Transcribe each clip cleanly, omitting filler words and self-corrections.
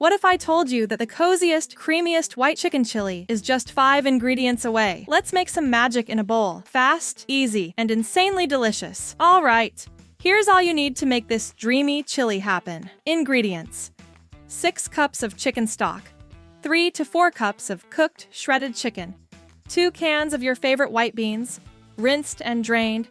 What if I told you that the coziest, creamiest white chicken chili is just 5 ingredients away? Let's make some magic in a bowl. Fast, easy, and insanely delicious. All right, here's all you need to make this dreamy chili happen. Ingredients: 6 cups of chicken stock, 3 to 4 cups of cooked shredded chicken, 2 cans of your favorite white beans, rinsed and drained.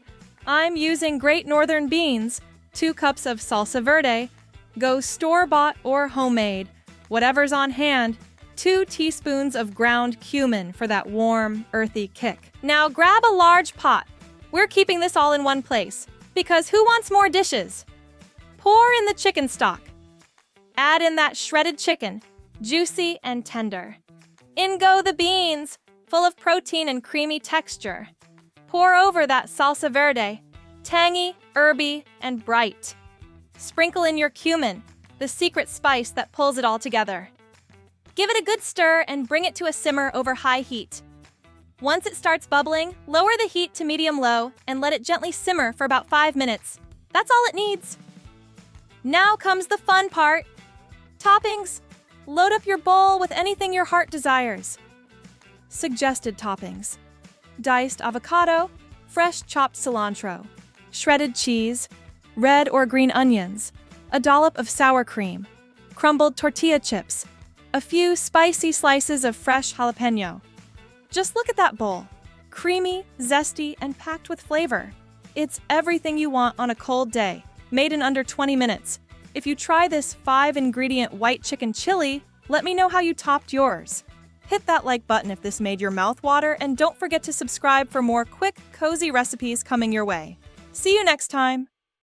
I'm using Great Northern beans, 2 cups of salsa verde, go store-bought or homemade, whatever's on hand, 2 teaspoons of ground cumin for that warm, earthy kick. Now grab a large pot. We're keeping this all in one place, because who wants more dishes? Pour in the chicken stock. Add in that shredded chicken, juicy and tender. In go the beans, full of protein and creamy texture. Pour over that salsa verde, tangy, herby, and bright. Sprinkle in your cumin, the secret spice that pulls it all together. Give it a good stir and bring it to a simmer over high heat. Once it starts bubbling, lower the heat to medium-low and let it gently simmer for about 5 minutes. That's all it needs. Now comes the fun part. Toppings. Load up your bowl with anything your heart desires. Suggested toppings: diced avocado, fresh chopped cilantro, shredded cheese, red or green onions, a dollop of sour cream, crumbled tortilla chips, a few spicy slices of fresh jalapeño. Just look at that bowl. Creamy, zesty, and packed with flavor. It's everything you want on a cold day, made in under 20 minutes. If you try this 5-ingredient white chicken chili, let me know how you topped yours. Hit that like button if this made your mouth water, and don't forget to subscribe for more quick, cozy recipes coming your way. See you next time!